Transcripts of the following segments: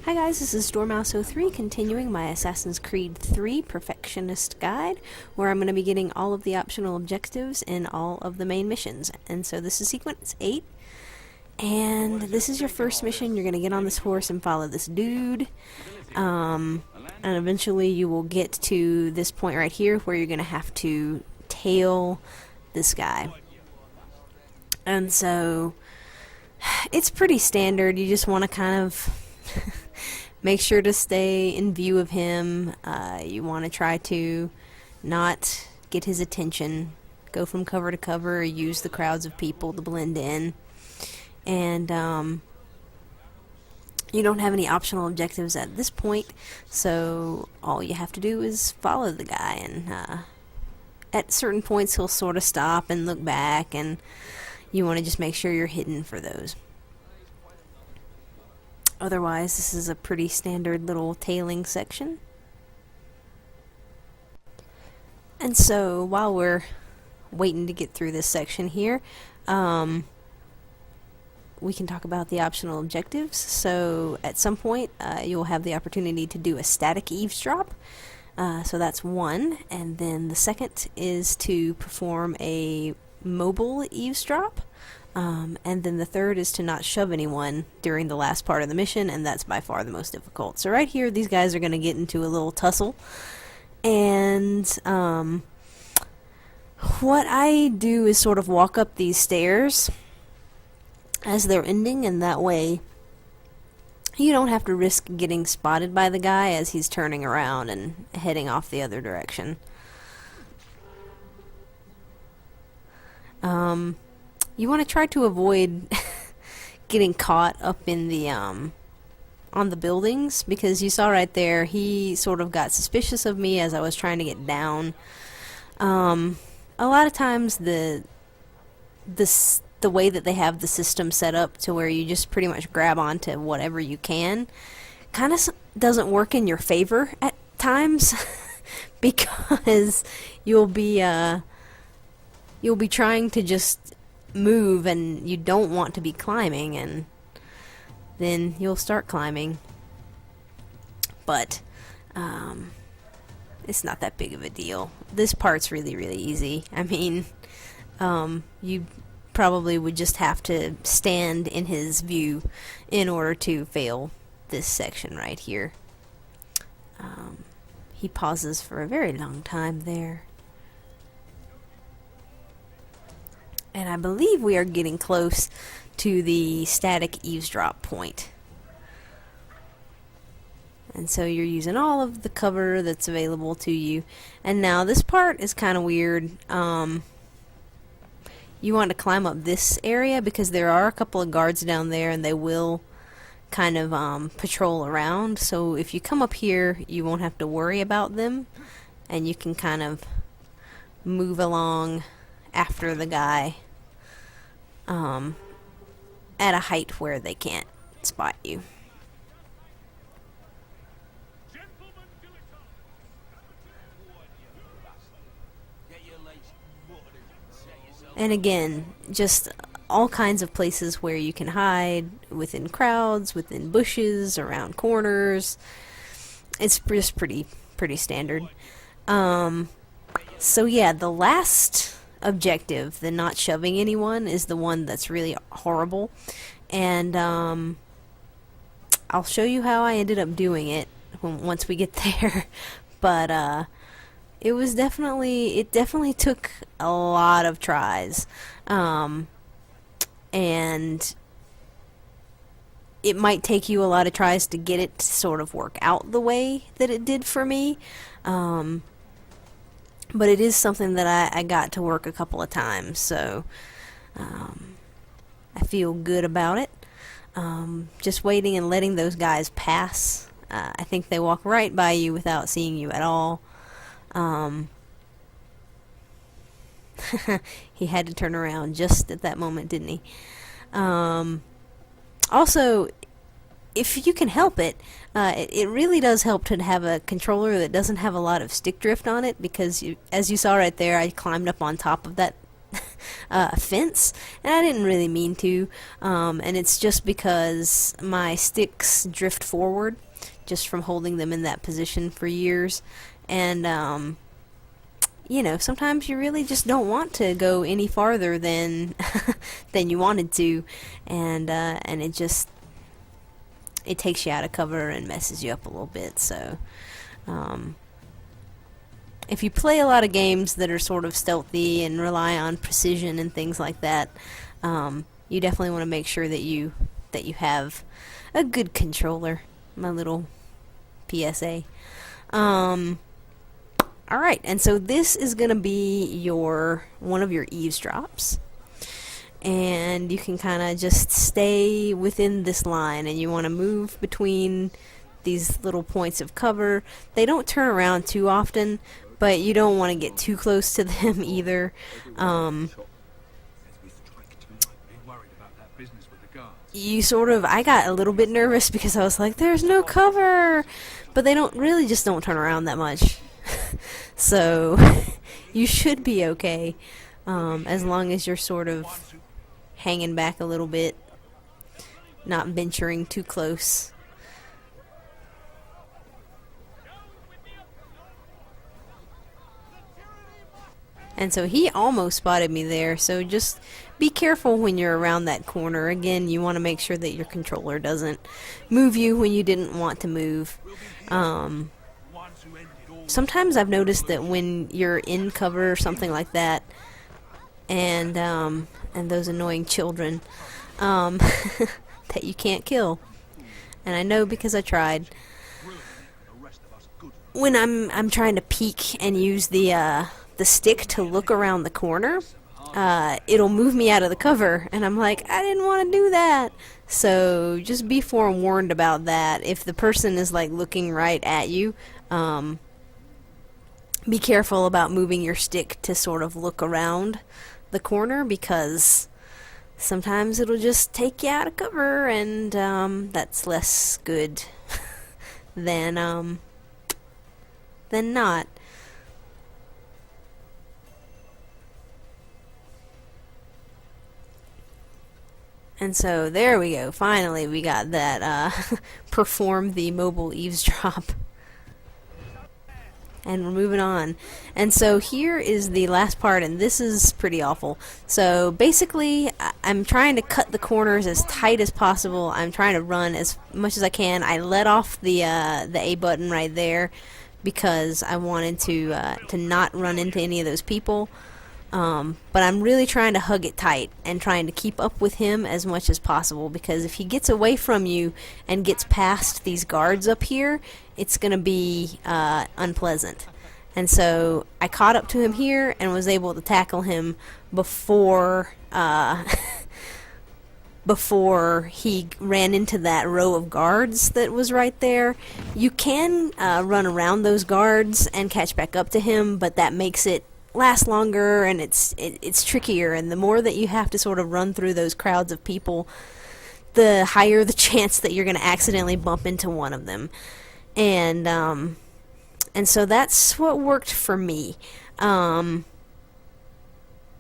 Hi guys, this is Dormouse03 continuing my Assassin's Creed 3 Perfectionist Guide, where I'm going to be getting all of the optional objectives in all of the main missions. And so this is sequence 8, and this is your first mission. You're going to get on this horse and follow this dude, and eventually you will get to this point right here where you're going to have to tail this guy. And so it's pretty standard. You just want to kind of make sure to stay in view of him. You want to try to not get his attention. Go from cover to cover, use the crowds of people to blend in. And you don't have any optional objectives at this point, so all you have to do is follow the guy. And at certain points he'll sort of stop and look back, and you want to just make sure you're hidden for those. Otherwise, this is a pretty standard little tailing section. And so, while we're waiting to get through this section here, we can talk about the optional objectives. So, at some point, you'll have the opportunity to do a static eavesdrop. So that's one. And then the second is to perform a mobile eavesdrop. And then the third is to not shove anyone during the last part of the mission, and that's by far the most difficult. So right here, these guys are going to get into a little tussle. And what I do is sort of walk up these stairs as they're ending, and that way you don't have to risk getting spotted by the guy as he's turning around and heading off the other direction. You want to try to avoid getting caught up in the on the buildings, because you saw right there he sort of got suspicious of me as I was trying to get down. A lot of times the way that they have the system set up to where you just pretty much grab onto whatever you can kind of doesn't work in your favor at times because you'll be trying to just move, and you don't want to be climbing, and then you'll start climbing. But it's not that big of a deal. This part's really, really easy. I mean, you probably would just have to stand in his view in order to fail this section right here. He pauses for a very long time there. And I believe we are getting close to the static eavesdrop point. And so you're using all of the cover that's available to you. And now this part is kind of weird. You want to climb up this area because there are a couple of guards down there, and they will kind of patrol around. So if you come up here, you won't have to worry about them, and you can kind of move along after the guy at a height where they can't spot you. And again, just all kinds of places where you can hide, within crowds, within bushes, around corners. It's just pretty standard. So yeah, the last objective, the not shoving anyone, is the one that's really horrible, and I'll show you how I ended up doing it once we get there. But it definitely took a lot of tries, and it might take you a lot of tries to get it to sort of work out the way that it did for me. But it is something that I got to work a couple of times, so I feel good about it. Just waiting and letting those guys pass. I think they walk right by you without seeing you at all. He had to turn around just at that moment, didn't he? Also, if you can help it, it really does help to have a controller that doesn't have a lot of stick drift on it, because as you saw right there, I climbed up on top of that fence, and I didn't really mean to, and it's just because my sticks drift forward just from holding them in that position for years, and you know, sometimes you really just don't want to go any farther than than you wanted to, and it takes you out of cover and messes you up a little bit. So if you play a lot of games that are sort of stealthy and rely on precision and things like that, you definitely want to make sure that you have a good controller. My little PSA. Alright, and so this is going to be one of your eavesdrops. And you can kind of just stay within this line, and you want to move between these little points of cover. They don't turn around too often, but you don't want to get too close to them either. I got a little bit nervous because I was like, there's no cover, but they just don't turn around that much. So you should be okay, as long as you're sort of hanging back a little bit, not venturing too close. And so he almost spotted me there, so just be careful when you're around that corner. Again, you want to make sure that your controller doesn't move you when you didn't want to move. Sometimes I've noticed that when you're in cover or something like that, and those annoying children that you can't kill, and I know because I tried. When I'm trying to peek and use the stick to look around the corner, it'll move me out of the cover, and I'm like, I didn't want to do that. So just be forewarned about that. If the person is like looking right at you, be careful about moving your stick to sort of look around the corner, because sometimes it'll just take you out of cover, and that's less good than not. And so there we go. Finally, we got that perform the mobile eavesdrop. And we're moving on. And so here is the last part, and this is pretty awful. So basically, I'm trying to cut the corners as tight as possible. I'm trying to run as much as I can. I let off the A button right there because I wanted to not run into any of those people. But I'm really trying to hug it tight and trying to keep up with him as much as possible, because if he gets away from you and gets past these guards up here, it's going to be unpleasant. And so I caught up to him here and was able to tackle him before before he ran into that row of guards that was right there. You can run around those guards and catch back up to him, but that makes it last longer, and it's trickier, and the more that you have to sort of run through those crowds of people, the higher the chance that you're going to accidentally bump into one of them. And so that's what worked for me.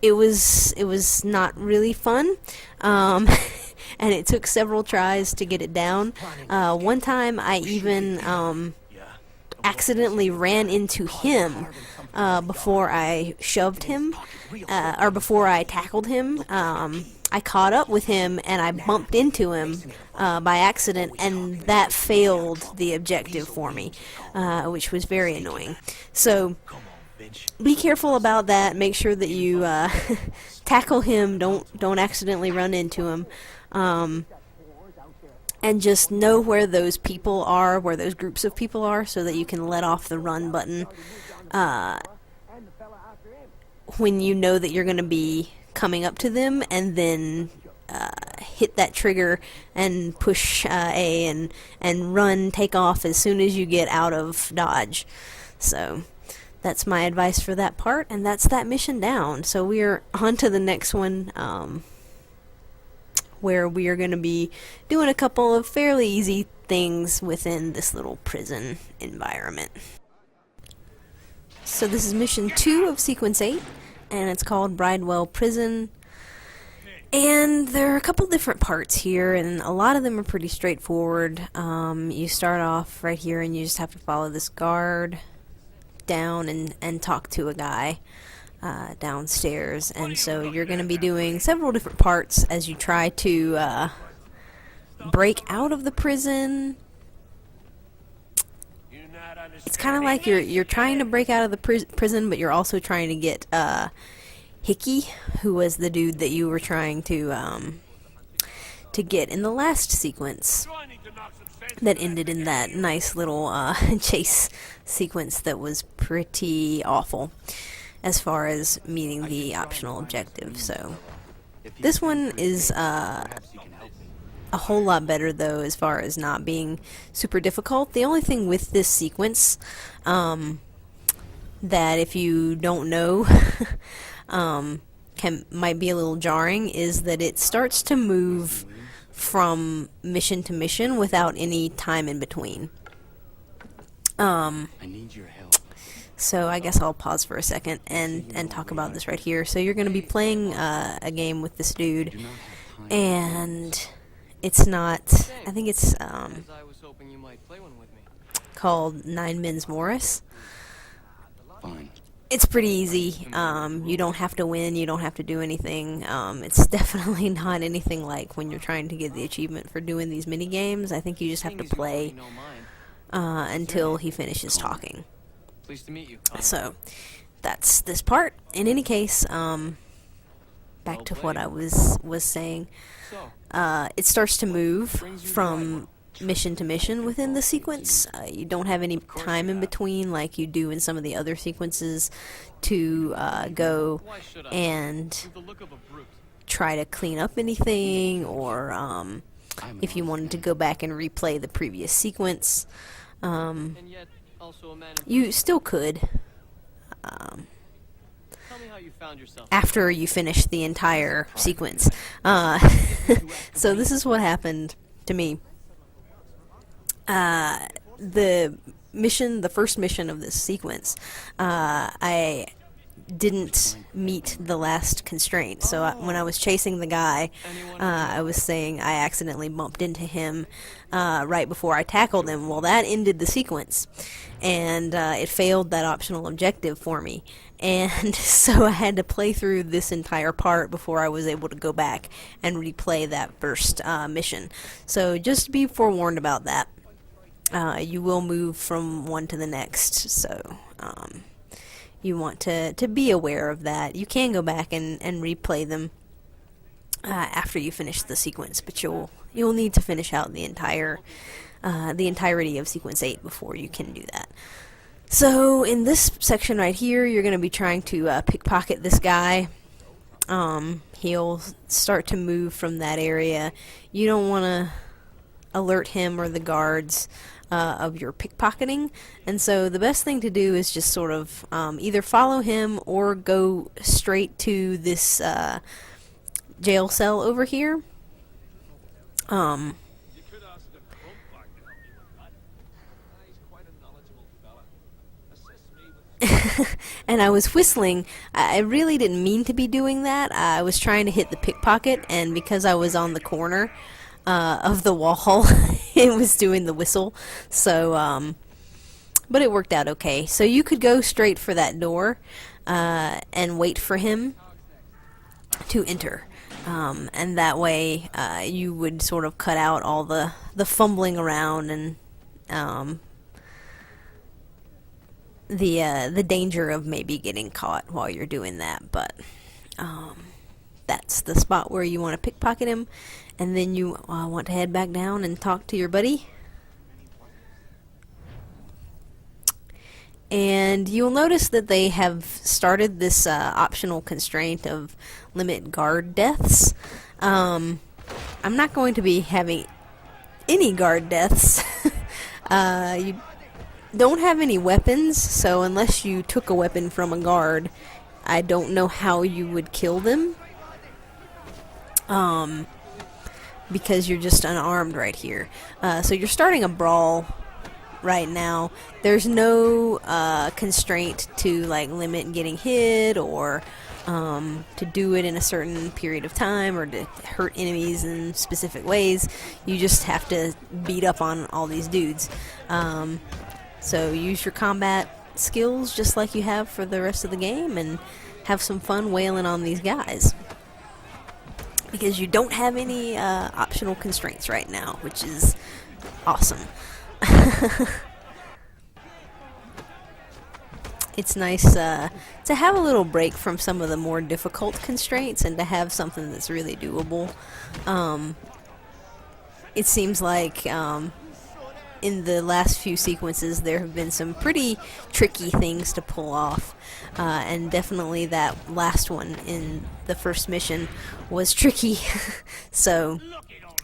It was not really fun, and it took several tries to get it down. One time I even accidentally ran into him before I shoved him, or before I tackled him. I caught up with him and I bumped into him by accident, and that failed the objective for me, which was very annoying. So be careful about that. Make sure that you tackle him. Don't accidentally run into him. And just know where those people are, where those groups of people are, so that you can let off the run button when you know that you're going to be coming up to them, and then hit that trigger and push A and run, take off as soon as you get out of dodge. So that's my advice for that part, and that's that mission down. So we're on to the next one, where we are going to be doing a couple of fairly easy things within this little prison environment. So this is mission 2 of Sequence 8, and it's called Bridewell Prison. And there are a couple different parts here, and a lot of them are pretty straightforward. You start off right here, and you just have to follow this guard down and talk to a guy downstairs. And so you're going to be doing several different parts as you try to break out of the prison. It's kind of like you're trying to break out of the prison, but you're also trying to get Hickey, who was the dude that you were trying to get in the last sequence that ended in that nice little chase sequence that was pretty awful as far as meeting the optional objective. So this one is a whole lot better, though, as far as not being super difficult. The only thing with this sequence that if you don't know might be a little jarring is that it starts to move from mission to mission without any time in between. I need your help. So I guess I'll pause for a second and talk about this right here. So you're going to be playing a game with this dude, and it's not, I think it's called Nine Men's Morris. Fine. It's pretty easy. You don't have to win, you don't have to do anything. It's definitely not anything like when you're trying to get the achievement for doing these mini games. I think you just have to play until he finishes talking. Pleased to meet you. So that's this part. In any case, back to what I was saying. It starts to move from mission to mission within the sequence. You don't have any time in between like you do in some of the other sequences to go and try to clean up anything, or if you wanted to go back and replay the previous sequence, you still could after you finish the entire sequence. So this is what happened to me. The first mission of this sequence, I didn't meet the last constraint. So when I was chasing the guy, I was saying I accidentally bumped into him right before I tackled him. Well, that ended the sequence, and it failed that optional objective for me. And so I had to play through this entire part before I was able to go back and replay that first mission. So just be forewarned about that. You will move from one to the next, so you want to be aware of that. You can go back and replay them after you finish the sequence, but you'll need to finish out the entirety of sequence 8 before you can do that. So in this section right here, you're going to be trying to pickpocket this guy. He'll start to move from that area. You don't want to alert him or the guards of your pickpocketing, and so the best thing to do is just sort of either follow him or go straight to this jail cell over here. And I was whistling. I really didn't mean to be doing that. I was trying to hit the pickpocket, and because I was on the corner of the wall, it was doing the whistle. So, but it worked out okay. So you could go straight for that door and wait for him to enter. And that way you would sort of cut out all the fumbling around and the danger of maybe getting caught while you're doing that. But that's the spot where you want to pickpocket him, and then you want to head back down and talk to your buddy. And you'll notice that they have started this optional constraint of limit guard deaths. I'm not going to be having any guard deaths. You don't have any weapons, so unless you took a weapon from a guard, I don't know how you would kill them. Because you're just unarmed right here. So you're starting a brawl right now. There's no constraint to like limit getting hit or to do it in a certain period of time or to hurt enemies in specific ways. You just have to beat up on all these dudes. So use your combat skills just like you have for the rest of the game and have some fun wailing on these guys. Because you don't have any optional constraints right now, which is awesome. It's nice to have a little break from some of the more difficult constraints and to have something that's really doable. It seems like in the last few sequences there have been some pretty tricky things to pull off, and definitely that last one in the first mission was tricky. So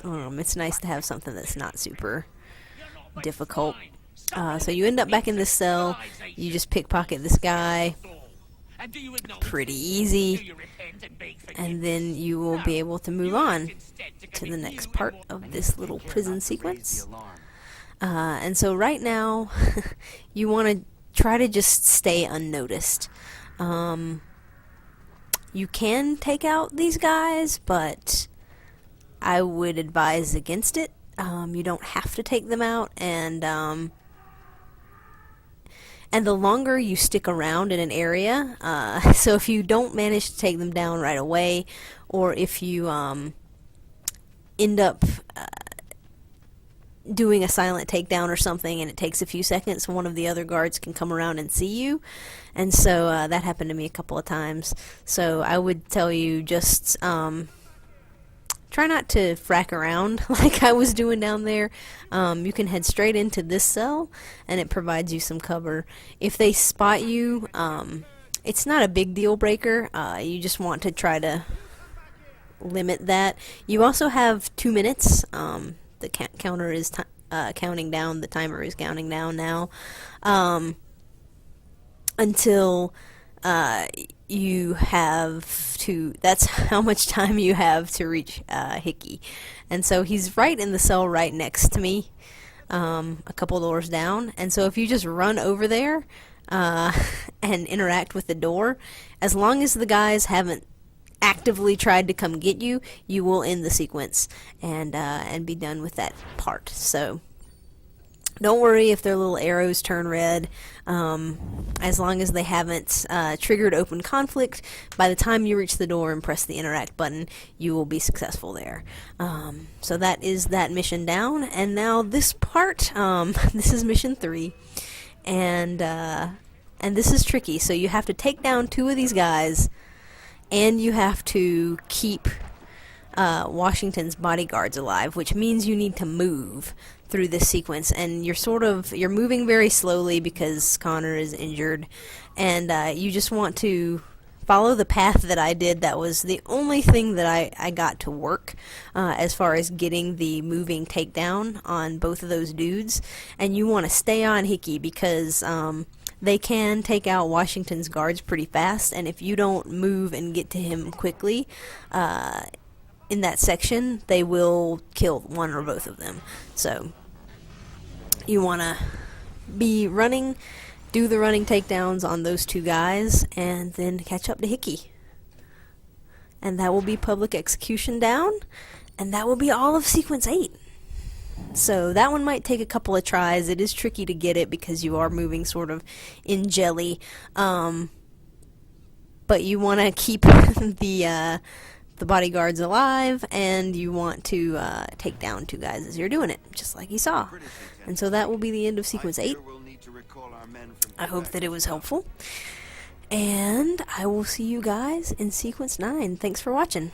it's nice to have something that's not super difficult. So you end up back in this cell, you just pickpocket this guy, pretty easy, and then you will be able to move on to the next part of this little prison sequence. And so right now, you want to try to just stay unnoticed. You can take out these guys, but I would advise against it. You don't have to take them out, and the longer you stick around in an area, so if you don't manage to take them down right away, or if you end up doing a silent takedown or something and it takes a few seconds, one of the other guards can come around and see you. And so that happened to me a couple of times. So I would tell you just try not to frack around like I was doing down there. You can head straight into this cell and it provides you some cover. If they spot you, it's not a big deal breaker. You just want to try to limit that. You also have 2 minutes. The counter is counting down. The timer is counting down now until you have to, that's how much time you have to reach Hickey. And so he's right in the cell right next to me, a couple doors down. And so if you just run over there and interact with the door, as long as the guys haven't actively tried to come get you, you will end the sequence and be done with that part. So don't worry if their little arrows turn red. As long as they haven't triggered open conflict, by the time you reach the door and press the interact button, you will be successful there. So that is that mission down. And now this part, this is mission 3, and this is tricky. So you have to take down 2 of these guys, and you have to keep Washington's bodyguards alive, which means you need to move through this sequence, and you're moving very slowly because Connor is injured, and you just want to follow the path that I did. That was the only thing that I got to work as far as getting the moving takedown on both of those dudes. And you want to stay on Hickey because they can take out Washington's guards pretty fast, and if you don't move and get to him quickly in that section, they will kill one or both of them. So you want to be running, do the running takedowns on those 2 guys, and then catch up to Hickey. And that will be public execution down, and that will be all of sequence 8. So that one might take a couple of tries. It is tricky to get it because you are moving sort of in jelly. But you want to keep the bodyguards alive, and you want to take down 2 guys as you're doing it, just like you saw. And so that will be the end of sequence 8. I hope that it was helpful, and I will see you guys in sequence 9. Thanks for watching.